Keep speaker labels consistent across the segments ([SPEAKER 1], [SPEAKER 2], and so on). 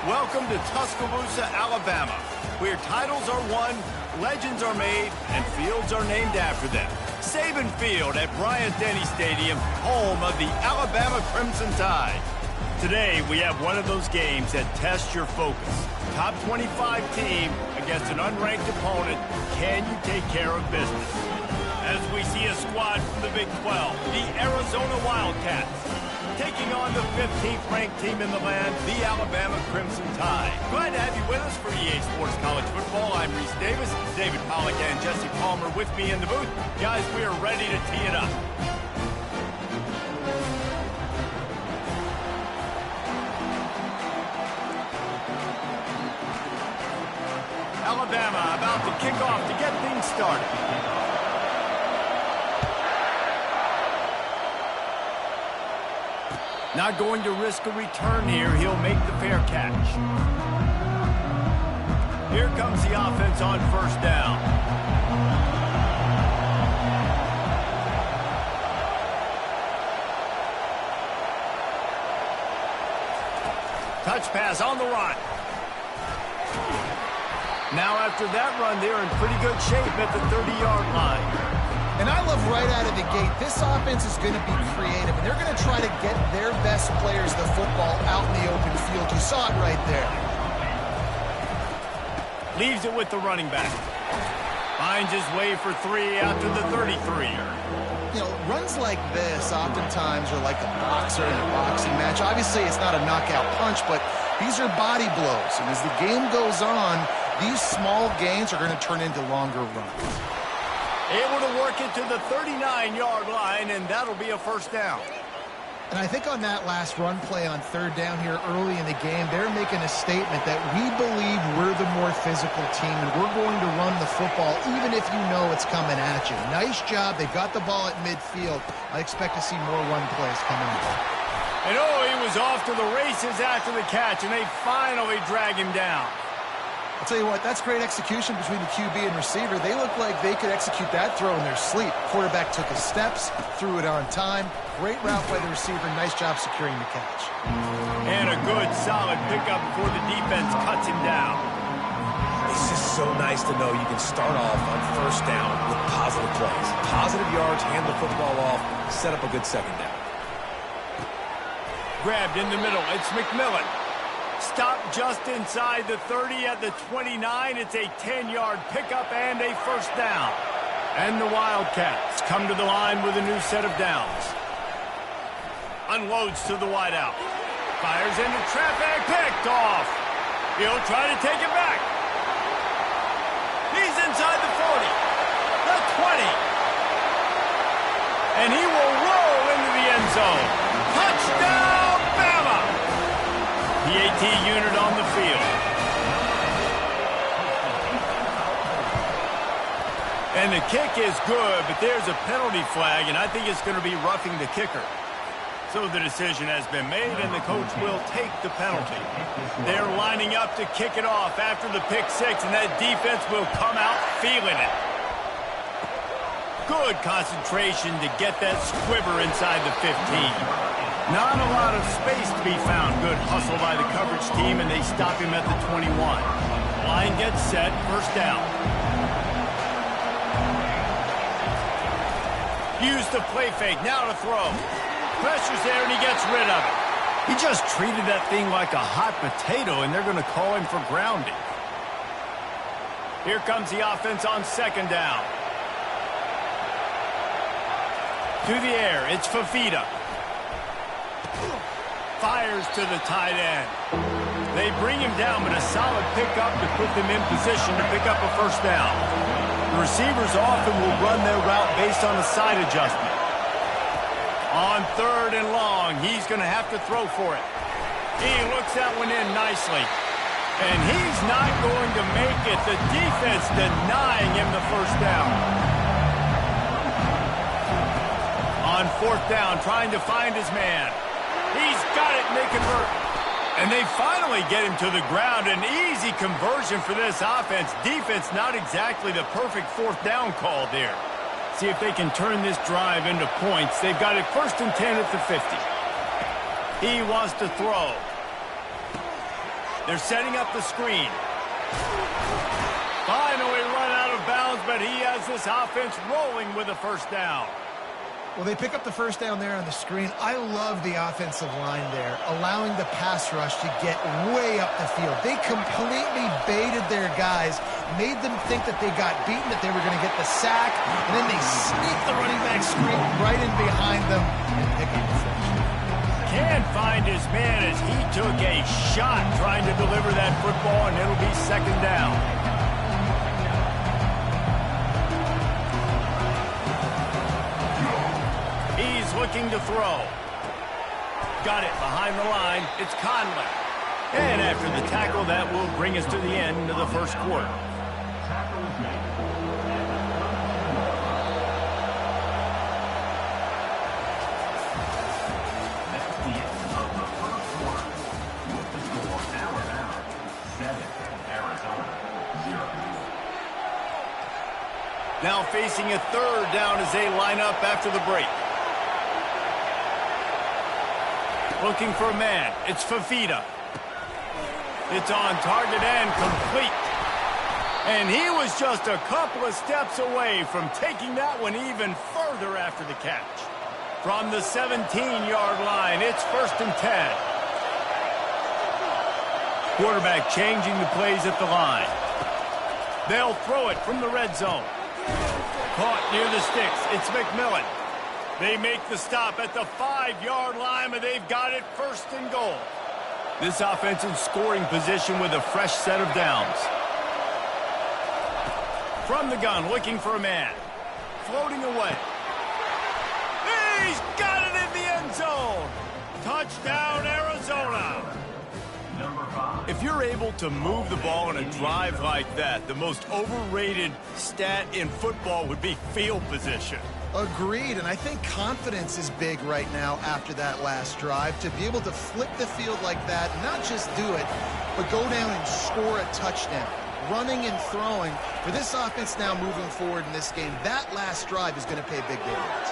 [SPEAKER 1] Welcome to Tuscaloosa, Alabama, where titles are won, legends are made, and fields are named after them. Saban Field at Bryant-Denny Stadium, home of the Alabama Crimson Tide. Today, we have one of those games that tests your focus. Top 25 team against an unranked opponent. Can you take care of business? As we see a squad from the Big 12, the Arizona Wildcats, taking on the 15th ranked team in the land, the Alabama Crimson Tide. Glad to have you with us for EA Sports College Football. I'm Reese Davis, David Pollack and Jesse Palmer with me in the booth. Guys, we are ready to tee it up. Alabama about to kick off to get things started. Not going to risk a return here. He'll make the fair catch. Here comes the offense on first down. Touch pass on the run. Now after that run, they're in pretty good shape at the 30-yard line.
[SPEAKER 2] And I love right out of the gate, this offense is going to be creative, and they're going to try to get their best players the football out in the open field. You saw it right there.
[SPEAKER 1] Leaves it with the running back. Finds his way for 3 out to the 33.
[SPEAKER 2] You know, runs like this oftentimes are like a boxer in a boxing match. Obviously, it's not a knockout punch, but these are body blows. And as the game goes on, these small gains are going to turn into longer runs.
[SPEAKER 1] Able to work it to the 39-yard line, and that'll be a first down.
[SPEAKER 2] And I think on that last run play on third down here early in the game, they're making a statement that we believe we're the more physical team, and we're going to run the football even if you know it's coming at you. Nice job. They got the ball at midfield. I expect to see more run plays coming up.
[SPEAKER 1] And he was off to the races after the catch, and they finally drag him down.
[SPEAKER 2] I'll tell you what, that's great execution between the QB and receiver. They look like they could execute that throw in their sleep. Quarterback took his steps, threw it on time. Great route by the receiver. Nice job securing the catch.
[SPEAKER 1] And a good, solid pickup before the defense cuts him down.
[SPEAKER 3] It's just so nice to know you can start off on first down with positive plays. Positive yards, hand the football off, set up a good second down.
[SPEAKER 1] Grabbed in the middle. It's McMillan. Stopped just inside the 30 at the 29. It's a 10-yard pickup and a first down. And the Wildcats come to the line with a new set of downs. Unloads to the wideout. Fires into traffic. Picked off. He'll try to take it back. He's inside the 40. The 20. And he will roll into the end zone. Touchdown, Bama! The AT unit on the field. And the kick is good, but there's a penalty flag, and I think it's going to be roughing the kicker. So the decision has been made, and the coach will take the penalty. They're lining up to kick it off after the pick six, and that defense will come out feeling it. Good concentration to get that squibber inside the 15. Not a lot of space to be found. Good hustle by the coverage team, and they stop him at the 21. Line gets set, first down. Use the play fake, now to throw. Pressure's there, and he gets rid of it. He just treated that thing like a hot potato, and they're going to call him for grounding. Here comes the offense on second down. To the air, it's Fafita. Fires to the tight end. They bring him down, but a solid pickup to put them in position to pick up a first down. The receivers often will run their route based on a side adjustment. On third and long, he's going to have to throw for it. He looks that one in nicely. And he's not going to make it. The defense denying him the first down. On fourth down, trying to find his man. He's got it, and they convert. And they finally get him to the ground. An easy conversion for this offense. Defense not exactly the perfect fourth down call there. See if they can turn this drive into points. They've got it first and 10 at the 50. He wants to throw. They're setting up the screen. Finally run out of bounds, but he has this offense rolling with a first down.
[SPEAKER 2] Well, they pick up the first down there on the screen. I love the offensive line there, allowing the pass rush to get way up the field. They completely baited their guys, made them think that they got beaten, that they were going to get the sack, and then they sneak the running back screen right in behind them and pick up the first down.
[SPEAKER 1] Can't find his man as he took a shot trying to deliver that football, and it'll be second down. He's looking to throw. Got it behind the line. It's Conley. And after the tackle, that will bring us to the end of the first quarter. Now facing a third down as they line up after the break. Looking for a man. It's Fafita. It's on target and complete. And he was just a couple of steps away from taking that one even further after the catch. From the 17-yard line, it's 1st and 10. Quarterback changing the plays at the line. They'll throw it from the red zone. Caught near the sticks. It's McMillan. They make the stop at the 5-yard line, but they've got it 1st and goal. This offense in scoring position with a fresh set of downs. From the gun, looking for a man. Floating away. He's got it in the end zone. Touchdown, Arizona. If you're able to move the ball in a drive like that, the most overrated stat in football would be field position.
[SPEAKER 2] Agreed, and I think confidence is big right now after that last drive. To be able to flip the field like that, not just do it, but go down and score a touchdown. Running and throwing. For this offense now moving forward in this game, that last drive is going to pay big dividends.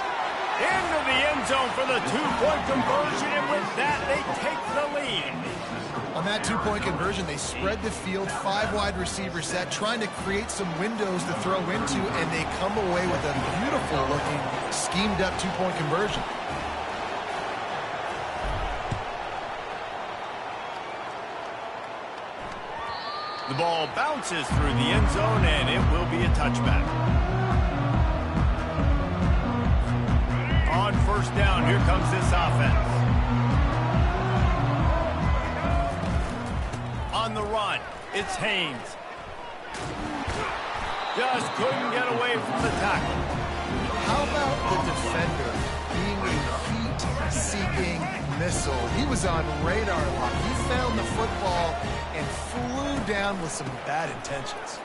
[SPEAKER 1] Into the end zone for the two-point conversion, and with that, they take the lead.
[SPEAKER 2] On that two-point conversion, they spread the field, 5 wide receiver set, trying to create some windows to throw into, and they come away with a beautiful-looking, schemed-up two-point conversion.
[SPEAKER 1] The ball bounces through the end zone, and it will be a touchback. On 1st down, here comes this offense. On the run, it's Haynes. Just couldn't get away from the tackle.
[SPEAKER 2] How about the defender being a heat-seeking missile? He was on radar lock. He found the football and flew down with some bad intentions.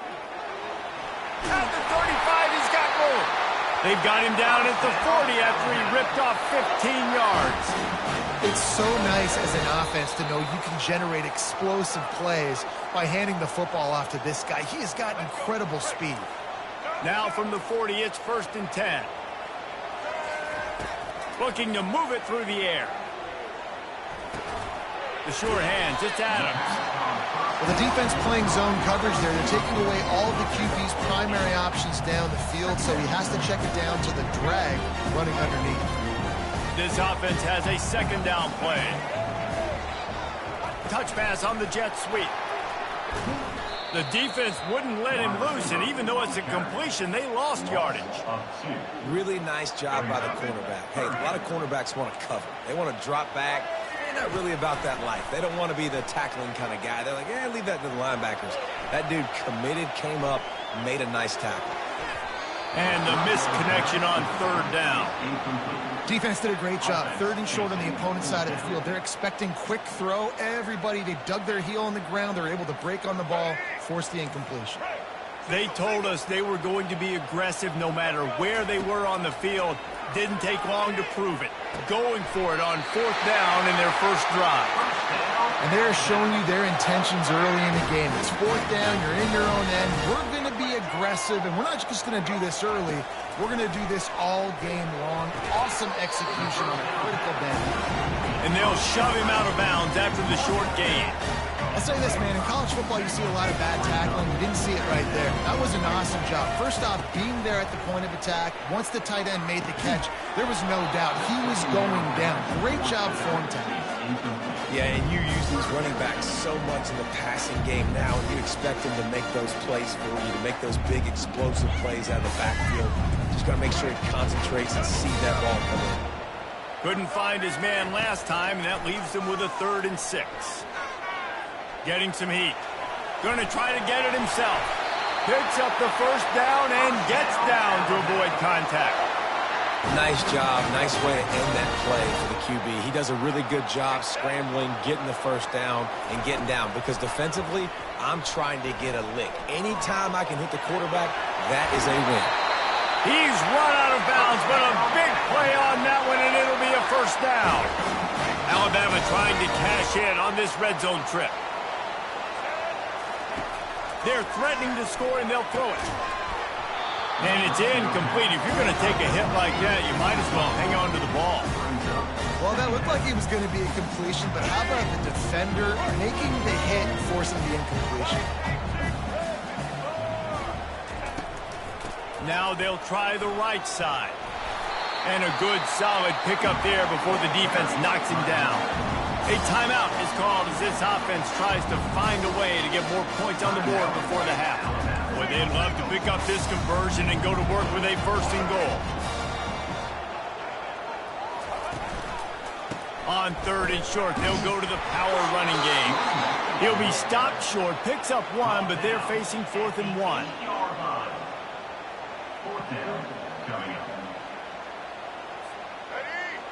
[SPEAKER 1] At the 35, he's got room. They've got him down at the 40 after he ripped off 15 yards.
[SPEAKER 2] It's so nice as an offense to know you can generate explosive plays by handing the football off to this guy. He has got incredible speed.
[SPEAKER 1] Now from the 40, it's 1st and 10. Looking to move it through the air. The sure hands, it's Adams.
[SPEAKER 2] Well, the defense playing zone coverage there. They're taking away all of the QB's primary options down the field, so he has to check it down to the drag running underneath.
[SPEAKER 1] This offense has a 2nd down play. Touch pass on the jet sweep. The defense wouldn't let him loose, and even though it's a completion, they lost yardage.
[SPEAKER 3] Really nice job by the cornerback. Hey, a lot of cornerbacks want to cover. They want to drop back. They're not really about that life. They don't want to be the tackling kind of guy. They're like, yeah, leave that to the linebackers. That dude committed, came up, made a nice tackle.
[SPEAKER 1] And the misconnection on 3rd down.
[SPEAKER 2] Defense did a great job. 3rd and short on the opponent's side of the field. They're expecting quick throw. Everybody, they dug their heel on the ground. They're able to break on the ball, force the incompletion.
[SPEAKER 1] They told us they were going to be aggressive no matter where they were on the field. Didn't take long to prove it. Going for it on 4th down in their first drive.
[SPEAKER 2] And they're showing you their intentions early in the game. It's 4th down, you're in your own end. We're going to be aggressive, and we're not just going to do this early. We're going to do this all game long. Awesome execution on a critical down.
[SPEAKER 1] And they'll shove him out of bounds after the short gain.
[SPEAKER 2] I'll say this, man. In college football, you see a lot of bad tackling. You didn't see it right there. That was an awesome job. First off, being there at the point of attack. Once the tight end made the catch, there was no doubt he was going down. Great job form tackling.
[SPEAKER 3] Yeah, and you use these running backs so much in the passing game now. You expect them to make those plays for you, to make those big explosive plays out of the backfield. Just got to make sure he concentrates and sees that ball come in.
[SPEAKER 1] Couldn't find his man last time, and that leaves him with a 3rd and 6. Getting some heat. Going to try to get it himself. Picks up the first down and gets down to avoid contact.
[SPEAKER 3] Nice job. Nice way to end that play for the QB. He does a really good job scrambling, getting the first down, and getting down. Because defensively, I'm trying to get a lick. Anytime I can hit the quarterback, that is a win.
[SPEAKER 1] He's run out of bounds, but a big play on that one, and it'll be a first down. Alabama trying to cash in on this red zone trip. They're threatening to score, and they'll throw it. And it's incomplete. If you're going to take a hit like that, you might as well hang on to the ball.
[SPEAKER 2] Well, that looked like it was going to be a completion, but how about the defender making the hit and forcing the incompletion?
[SPEAKER 1] Now they'll try the right side. And a good, solid pickup there before the defense knocks him down. A timeout is called as this offense tries to find a way to get more points on the board before the half. Boy, they'd love to pick up this conversion and go to work with a 1st and goal. On 3rd and short, they'll go to the power running game. He'll be stopped short, picks up 1, but they're facing 4th and 1.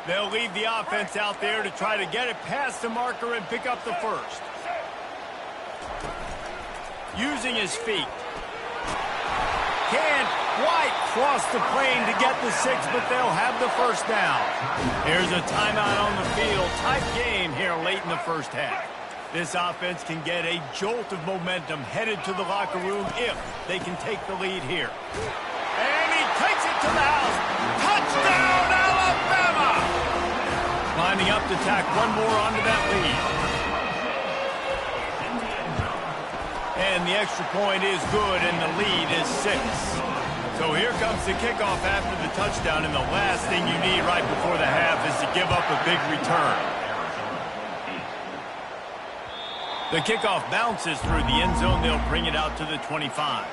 [SPEAKER 1] They'll leave the offense out there to try to get it past the marker and pick up the first. Using his feet. Can't quite cross the plane to get the 6, but they'll have the first down. Here's a timeout on the field. Tight game here late in the first half. This offense can get a jolt of momentum headed to the locker room if they can take the lead here. And he takes it to the house. Touchdown, Alabama! Lining up to tack one more onto that lead. And the extra point is good, and the lead is 6. So here comes the kickoff after the touchdown, and the last thing you need right before the half is to give up a big return. The kickoff bounces through the end zone. They'll bring it out to the 25.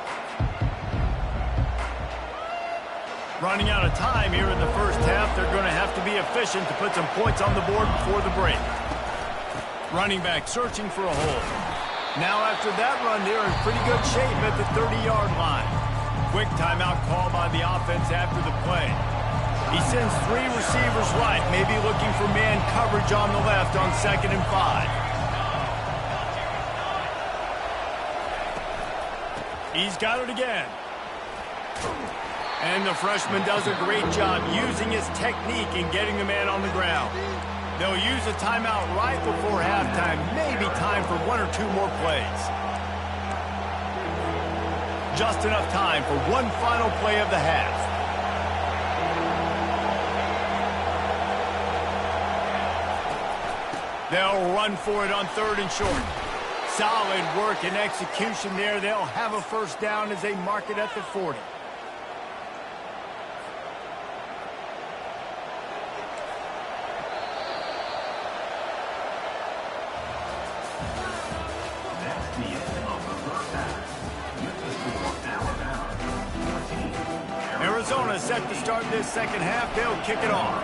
[SPEAKER 1] Running out of time here in the first half. They're going to have to be efficient to put some points on the board before the break. Running back searching for a hole. Now after that run, they're in pretty good shape at the 30-yard line. Quick timeout call by the offense after the play. He sends 3 receivers right, maybe looking for man coverage on the left on 2nd and 5. He's got it again. And the freshman does a great job using his technique and getting the man on the ground. They'll use a timeout right before halftime. Maybe time for 1 or 2 more plays. Just enough time for one final play of the half. They'll run for it on 3rd and short. Solid work and execution there. They'll have a first down as they mark it at the 40. Arizona set to start this second half. They'll kick it off.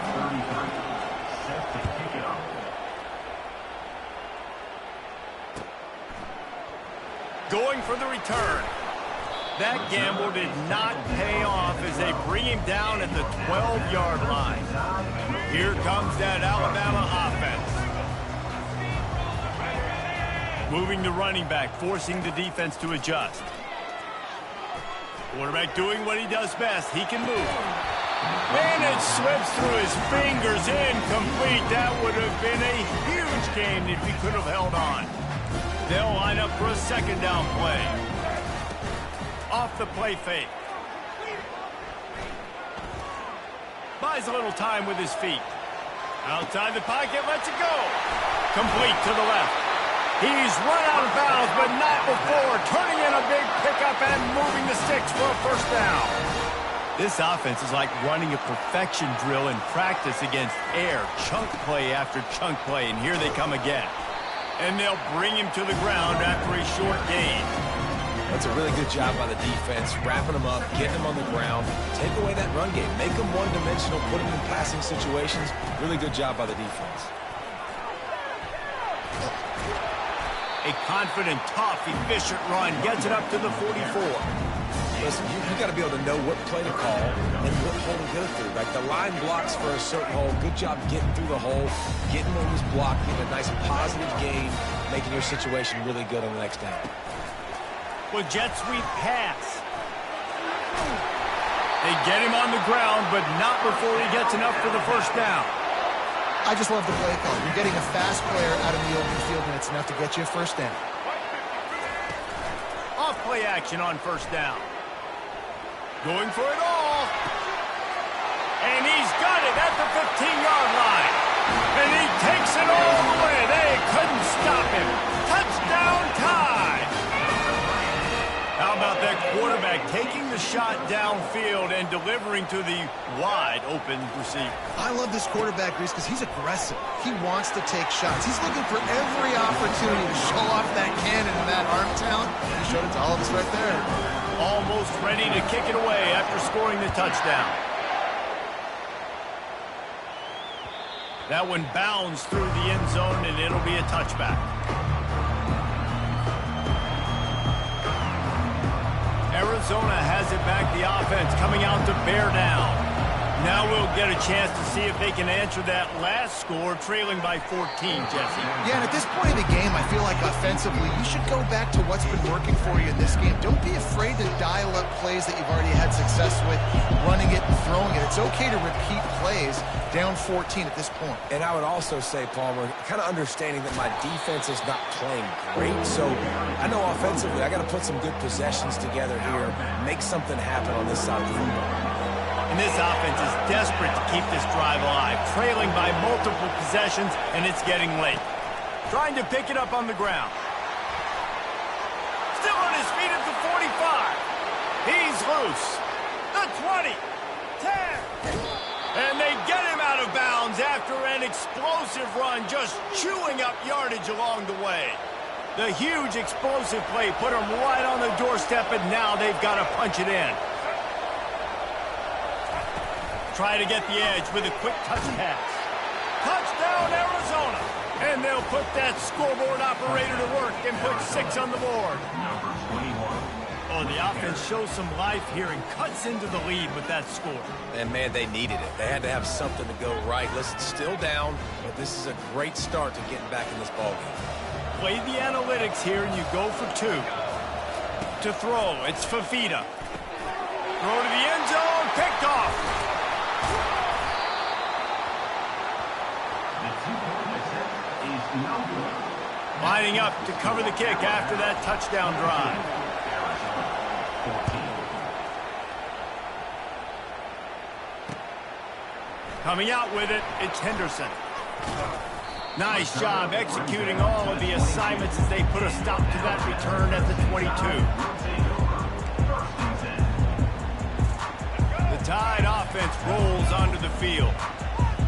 [SPEAKER 1] Going for the return. That gamble did not pay off as they bring him down at the 12-yard line. Here comes that Alabama offense. Moving the running back, forcing the defense to adjust. Quarterback doing what he does best. He can move. And it slips through his fingers. Incomplete. That would have been a huge game if he could have held on. They'll line up for a second down play. Off the play fake. Buys a little time with his feet. Outside the pocket, lets it go. Complete to the left. He's run out of bounds, but not before turning in a big pickup and moving the sticks for a first down. This offense is like running a perfection drill in practice against air, chunk play after chunk play, and here they come again. And they'll bring him to the ground after a short gain.
[SPEAKER 3] That's a really good job by the defense, wrapping them up, getting them on the ground, take away that run game, make them one-dimensional, put them in passing situations. Really good job by the defense.
[SPEAKER 1] A confident, tough, efficient run gets it up to the 44.
[SPEAKER 3] Listen, you got to be able to know what play to call and what hole to go through. Like the line blocks for a certain hole. Good job getting through the hole, getting what was blocked, getting a nice positive gain, making your situation really good on the next down.
[SPEAKER 1] With jet sweep pass. They get him on the ground, but not before he gets enough for the first down.
[SPEAKER 2] I just love the play call. You're getting a fast player out of the open field, and it's enough to get you a first down.
[SPEAKER 1] Off play action on first down. Going for it all. And he's got it at the 15-yard line. And he takes it all the way. They couldn't stop him. Touchdown tie. How about that quarterback taking the shot downfield and delivering to the wide open receiver?
[SPEAKER 2] I love this quarterback, Reese, because he's aggressive. He wants to take shots. He's looking for every opportunity to show off that cannon and that arm talent. He showed it to all of us right there.
[SPEAKER 1] Almost ready to kick it away after scoring the touchdown. That one bounds through the end zone, and it'll be a touchback. Arizona has it back, the offense coming out to bear down. Now we'll get a chance to see if they can answer that last score, trailing by 14, Jesse.
[SPEAKER 2] Yeah, and at this point in the game, I feel like offensively, you should go back to what's been working for you in this game. Don't be afraid to dial up plays that you've already had success with, running it and throwing it. It's okay to repeat plays down 14 at this point.
[SPEAKER 3] And I would also say, Palmer, kind of understanding that my defense is not playing great. So I know offensively, I got to put some good possessions together here, make something happen on this side of the football.
[SPEAKER 1] And this offense is desperate to keep this drive alive, trailing by multiple possessions, and it's getting late. Trying to pick it up on the ground. Still on his feet at the 45. He's loose. The 20. 10. And they get him out of bounds after an explosive run, just chewing up yardage along the way. The huge explosive play put him right on the doorstep, and now they've got to punch it in. Try to get the edge with a quick touch pass. Touchdown, Arizona. And they'll put that scoreboard operator to work and put 6 on the board. Oh, the offense shows some life here and cuts into the lead with that score.
[SPEAKER 3] And, man, they needed it. They had to have something to go right. Listen, still down, but this is a great start to getting back in this ballgame.
[SPEAKER 1] Play the analytics here, and you go for 2. To throw, it's Fafita. Throw to the end zone, picked off. Lining up to cover the kick after that touchdown drive. Coming out with it, it's Henderson. Nice job executing all of the assignments as they put a stop to that return at the 22. The Tide offense rolls onto the field.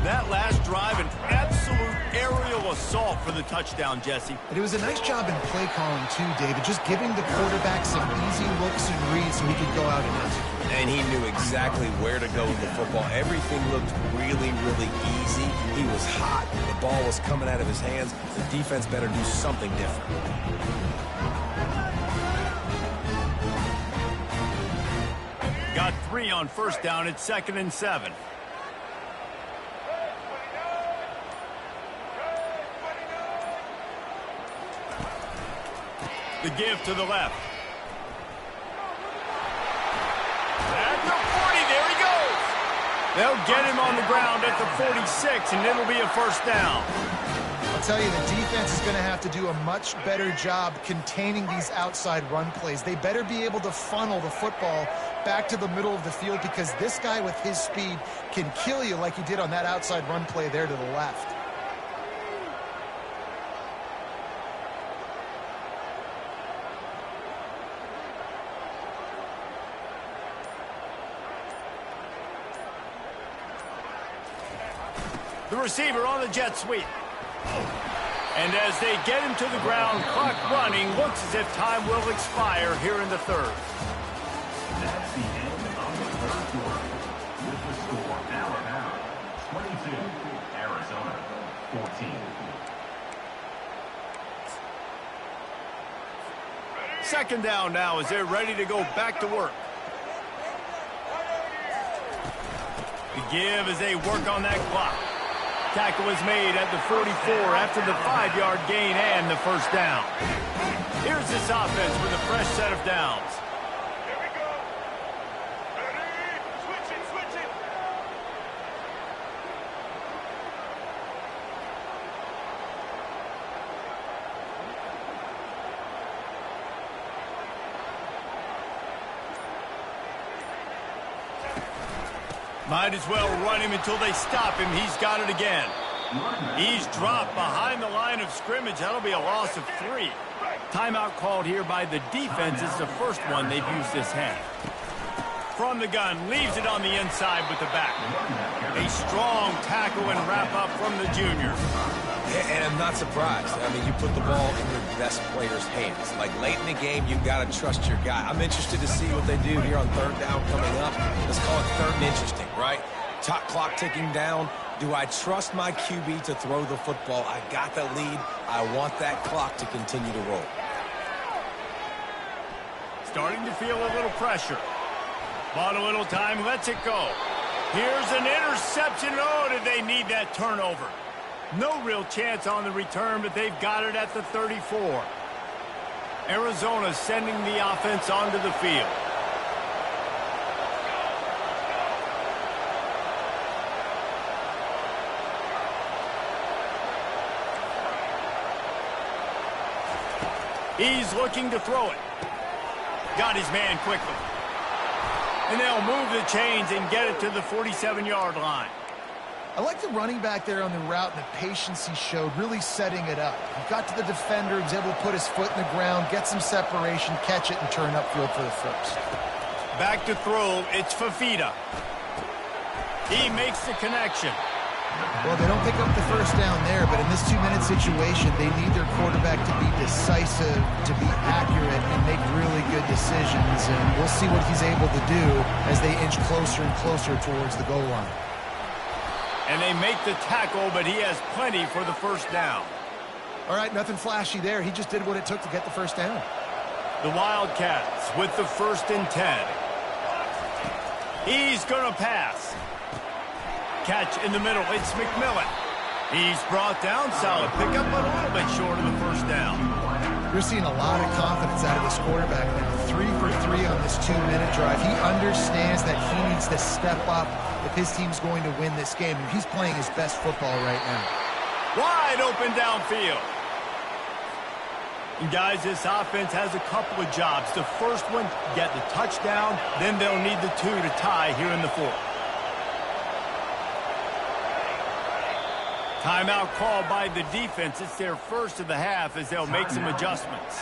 [SPEAKER 1] That last drive, an absolute aerial assault for the touchdown, Jesse.
[SPEAKER 2] And it was a nice job in play calling, too, David, just giving the quarterback some easy looks and reads so he could go out and execute.
[SPEAKER 3] And he knew exactly where to go with the football. Everything looked really, really easy. He was hot. The ball was coming out of his hands. The defense better do something different.
[SPEAKER 1] Got 3 on first down. It's 2nd and 7. The give to the left. At the 40, there he goes. They'll get him on the ground at the 46, and it'll be a first down.
[SPEAKER 2] I'll tell you, the defense is going to have to do a much better job containing these outside run plays. They better be able to funnel the football back to the middle of the field, because this guy with his speed can kill you like he did on that outside run play there to the left.
[SPEAKER 1] The receiver on the jet sweep. And as they get him to the ground, clock running, looks as if time will expire here in the third.
[SPEAKER 4] That's the end of the third quarter. With the score, Alabama 22, Arizona 14.
[SPEAKER 1] Second down now as they're ready to go back to work. The give as they work on that clock. Tackle was made at the 44 after the 5-yard gain and the first down. Here's this offense with a fresh set of downs.
[SPEAKER 5] Here we go. Ready? Switch it, switch it.
[SPEAKER 1] Might as well run him until they stop him. He's got it again. He's dropped behind the line of scrimmage. That'll be a loss of 3. Timeout called here by the defense. It's the first one they've used this half. From the gun, leaves it on the inside with the back. A strong tackle and wrap up from the junior.
[SPEAKER 3] And I'm not surprised. I mean, you put the ball in your best player's hands. Like, late in the game, you've got to trust your guy. I'm interested to see what they do here on third down coming up. Let's call it third and interesting, right? Top clock ticking down. Do I trust my QB to throw the football? I got the lead. I want that clock to continue to roll.
[SPEAKER 1] Starting to feel a little pressure. Bought a little time, lets it go. Here's an interception. Oh, did they need that turnover? No real chance on the return, but they've got it at the 34. Arizona sending the offense onto the field. He's looking to throw it. Got his man quickly. And they'll move the chains and get it to the 47-yard line.
[SPEAKER 2] I like the running back there on the route and the patience he showed, really setting it up. He got to the defender, was able to put his foot in the ground, get some separation, catch it, and turn upfield for the first.
[SPEAKER 1] Back to throw, it's Fafita. He makes the connection.
[SPEAKER 2] Well, they don't pick up the first down there, but in this 2-minute situation, they need their quarterback to be decisive, to be accurate, and make really good decisions. And we'll see what he's able to do as they inch closer and closer towards the goal line.
[SPEAKER 1] And they make the tackle, but he has plenty for the first down.
[SPEAKER 2] All right, nothing flashy there. He just did what it took to get the first down.
[SPEAKER 1] The Wildcats with the 1st and 10. He's going to pass. Catch in the middle. It's McMillan. He's brought down. Solid pickup, but a little bit short of the first down.
[SPEAKER 2] You're seeing a lot of confidence out of this quarterback now. 3 for 3 on this 2-minute drive. He understands that he needs to step up if his team's going to win this game. And he's playing his best football right now.
[SPEAKER 1] Wide open downfield. And guys, this offense has a couple of jobs. The first one, get the touchdown. Then they'll need the 2 to tie here in the 4th. Timeout called by the defense. It's their first of the half as they'll make some adjustments.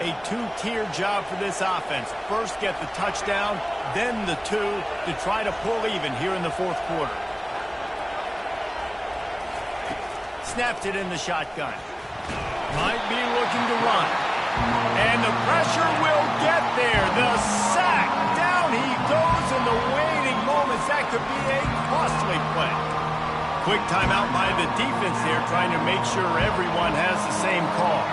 [SPEAKER 1] A 2-tier job for this offense. First get the touchdown, then the 2 to try to pull even here in the 4th quarter. Snaps it in the shotgun. Might be looking to run. And the pressure will get there. The sack. Down he goes in the waiting moments. That could be a costly play. Quick timeout by the defense there, trying to make sure everyone has the same call.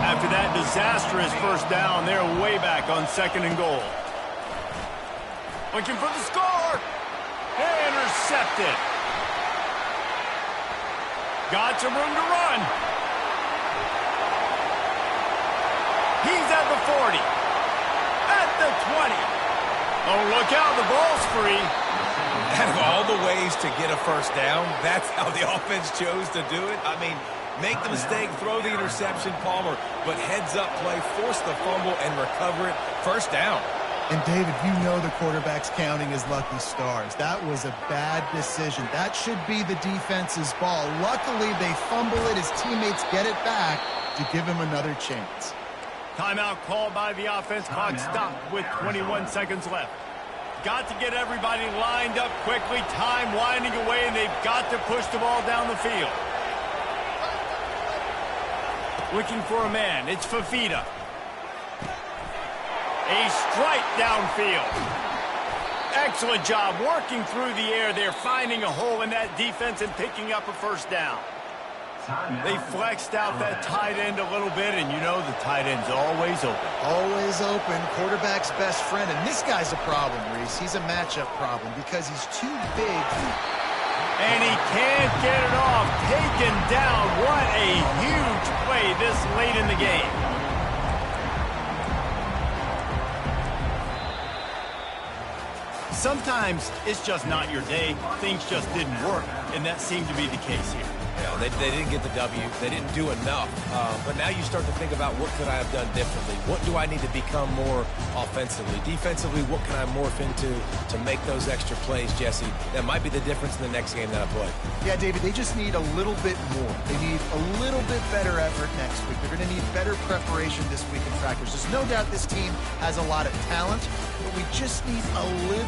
[SPEAKER 1] After that disastrous first down, they're way back on 2nd and goal. Looking for the score. Intercepted. Got some room to run. He's at the 40. At the 20. Oh, look out, the ball's free.
[SPEAKER 3] Out of all the ways to get a first down, that's how the offense chose to do it. I mean, make the mistake, throw the interception, Palmer, but heads-up play, force the fumble, and recover it. First down.
[SPEAKER 2] And, David, you know the quarterback's counting his lucky stars. That was a bad decision. That should be the defense's ball. Luckily, they fumble it. His teammates get it back to give him another chance.
[SPEAKER 1] Timeout called by the offense. Clock stopped with 21 seconds left. got to get everybody lined up quickly, time winding away, and they've got to push the ball down the field. Looking for a man, it's Fafita. A strike downfield. Excellent job working through the air there, finding a hole in that defense and picking up a first down. They flexed out that tight end a little bit, and you know the tight end's always open.
[SPEAKER 2] Always open, quarterback's best friend. And this guy's a problem, Reese. He's a matchup problem because he's too big.
[SPEAKER 1] And he can't get it off. Taken down. What a huge play this late in the game. Sometimes it's just not your day. Things just didn't work, and that seemed to be the case here.
[SPEAKER 3] Yeah, they didn't get the W. They didn't do enough. But now you start to think about what could I have done differently? What do I need to become more offensively? Defensively, what can I morph into to make those extra plays, Jesse? That might be the difference in the next game that I play.
[SPEAKER 2] Yeah, David, they just need a little bit more. They need a little bit better effort next week. They're going to need better preparation this week in practice. There's no doubt this team has a lot of talent, but we just need a little...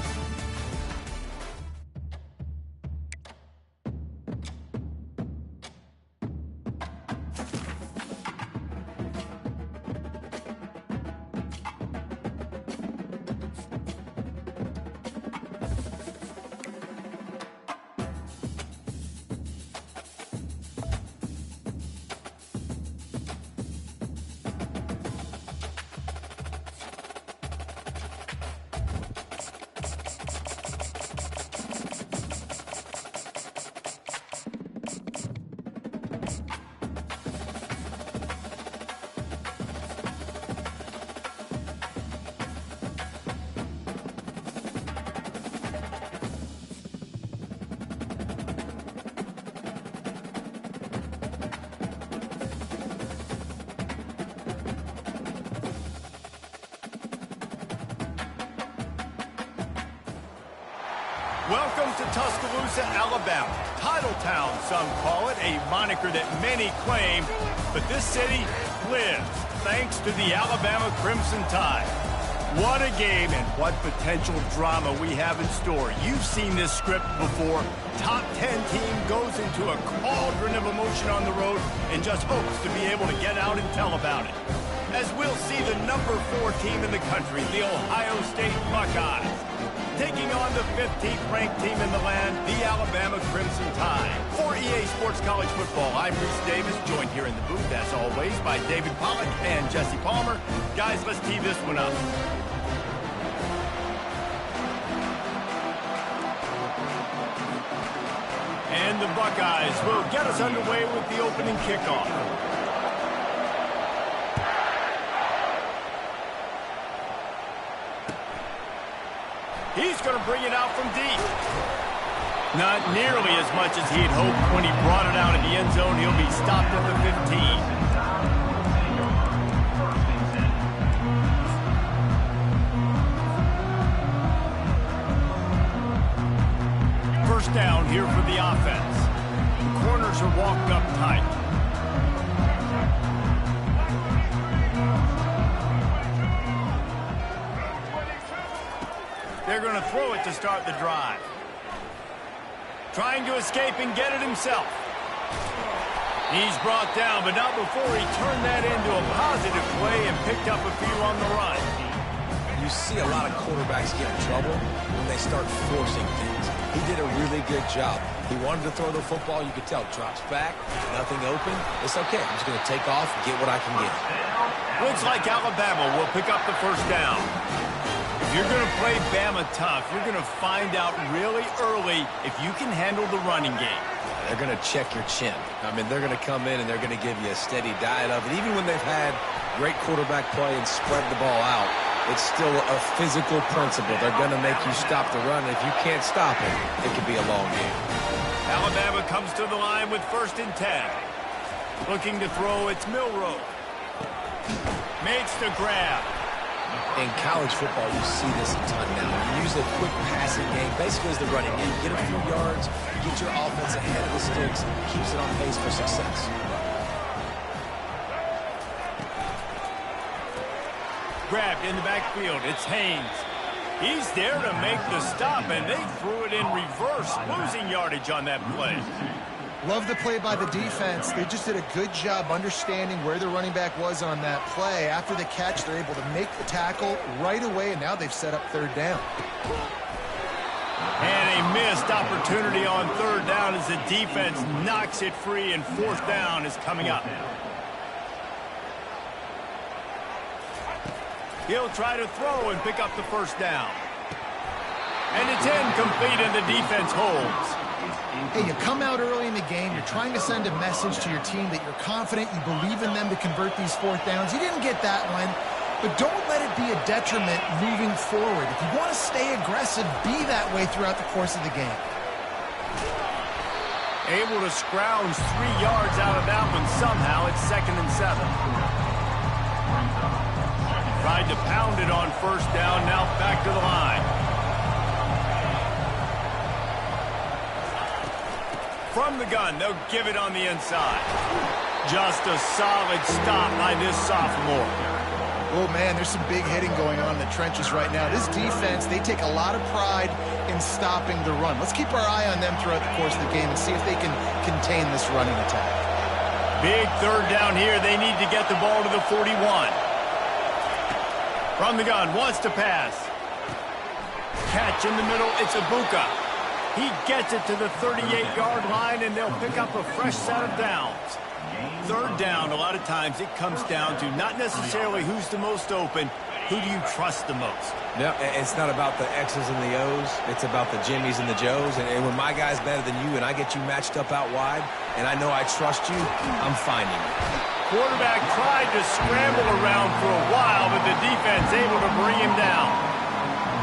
[SPEAKER 1] Welcome to Tuscaloosa, Alabama. Title Town, some call it, a moniker that many claim, but this city lives thanks to the Alabama Crimson Tide. What a game and what potential drama we have in store. You've seen this script before. Top 10 team goes into a cauldron of emotion on the road and just hopes to be able to get out and tell about it. As we'll see the number 4 team in the country, the Ohio State Buckeyes, taking on the 15th ranked team in the land, the Alabama Crimson Tide. For EA Sports College Football, I'm Reese Davis, joined here in the booth, as always, by David Pollack and Jesse Palmer. Guys, let's tee this one up. And the Buckeyes will get us underway with the opening kickoff. He's going to bring it out from deep. Not nearly as much as he had hoped when he brought it out in the end zone. He'll be stopped at the 15. First down here for the offense. The corners are walked up tight. They're going to throw it to start the drive. Trying to escape and get it himself. He's brought down, but not before he turned that into a positive play and picked up a few on the run.
[SPEAKER 3] You see a lot of quarterbacks get in trouble when they start forcing things. He did a really good job. He wanted to throw the football. You could tell. Drops back, nothing open. It's okay. I'm just going to take off, get what I can get.
[SPEAKER 1] Looks like Alabama will pick up the first down. If you're going to play Bama tough, you're going to find out really early if you can handle the running game.
[SPEAKER 3] They're going to check your chin. I mean, they're going to come in and they're going to give you a steady diet of it. Even when they've had great quarterback play and spread the ball out, it's still a physical principle. They're going to make you stop the run. If you can't stop it, it could be a long game.
[SPEAKER 1] Alabama comes to the line with 1st and 10. Looking to throw, it's Milroe. Makes the grab.
[SPEAKER 3] In college football, you see this a ton now. You use a quick passing game, basically as the running game. Get a few yards, get your offense ahead of the sticks, keeps it on pace for success.
[SPEAKER 1] Grabbed in the backfield. It's Haynes. He's there to make the stop, and they threw it in reverse, losing yardage on that play.
[SPEAKER 2] Love the play by the defense. They just did a good job understanding where the running back was on that play. After the catch, they're able to make the tackle right away, and now they've set up third down.
[SPEAKER 1] And a missed opportunity on third down as the defense knocks it free, and fourth down is coming up. He'll try to throw and pick up the first down. And it's incomplete, and the defense holds.
[SPEAKER 2] Hey, you come out early in the game, you're trying to send a message to your team that you're confident, you believe in them to convert these fourth downs. You didn't get that one, but don't let it be a detriment moving forward. If you want to stay aggressive, be that way throughout the course of the game.
[SPEAKER 1] Able to scrounge 3 yards out of that one somehow. It's 2nd and 7. Tried to pound it on first down, now back to the line. From the gun, they'll give it on the inside. Just a solid stop by this sophomore.
[SPEAKER 2] Oh, man, there's some big hitting going on in the trenches right now. This defense, they take a lot of pride in stopping the run. Let's keep our eye on them throughout the course of the game and see if they can contain this running attack.
[SPEAKER 1] Big third down here. They need to get the ball to the 41. From the gun, wants to pass. Catch in the middle, it's Ibuka. He gets it to the 38-yard line, and they'll pick up a fresh set of downs. Third down, a lot of times it comes down to not necessarily who's the most open, who do you trust the most?
[SPEAKER 3] No, it's not about the X's and the O's. It's about the Jimmies and the Joes. And when my guy's better than you and I get you matched up out wide, and I know I trust you, I'm finding you.
[SPEAKER 1] Quarterback tried to scramble around for a while, but the defense able to bring him down.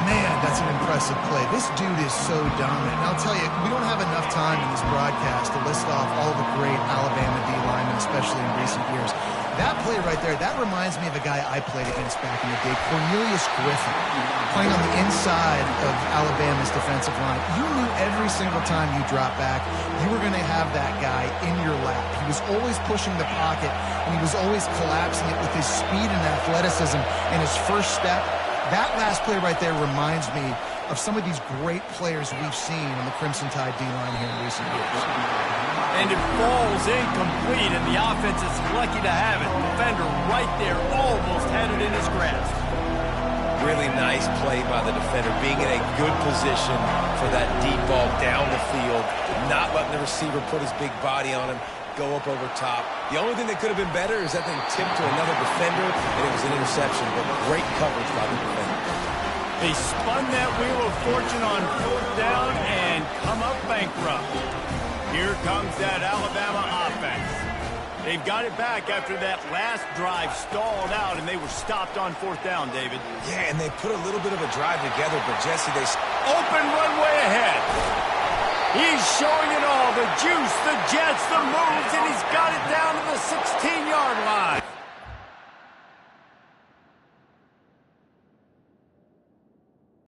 [SPEAKER 2] Man, that's an impressive play. This dude is so dominant. And I'll tell you, we don't have enough time in this broadcast to list off all the great Alabama D-linemen, especially in recent years. That play right there, that reminds me of a guy I played against back in the day, Cornelius Griffin, playing on the inside of Alabama's defensive line. You knew every single time you dropped back, you were going to have that guy in your lap. He was always pushing the pocket, and he was always collapsing it with his speed and athleticism and his first step. That last play right there reminds me of some of these great players we've seen on the Crimson Tide D-line here in recent years.
[SPEAKER 1] And it falls incomplete, and the offense is lucky to have it. Defender right there almost had it in his grasp.
[SPEAKER 3] Really nice play by the defender, being in a good position for that deep ball down the field, not letting the receiver put his big body on him, go up over top. The only thing that could have been better is that thing tipped to another defender, and it was an interception, but great coverage by the defender.
[SPEAKER 1] They spun that wheel of fortune on fourth down and come up bankrupt. Here comes that Alabama offense. They've got it back after that last drive stalled out, and they were stopped on fourth down, David.
[SPEAKER 3] Yeah, and they put a little bit of a drive together, but Jesse, they...
[SPEAKER 1] Open runway ahead. He's showing it all, the juice, the jets, the moves, and he's got it down to the 16.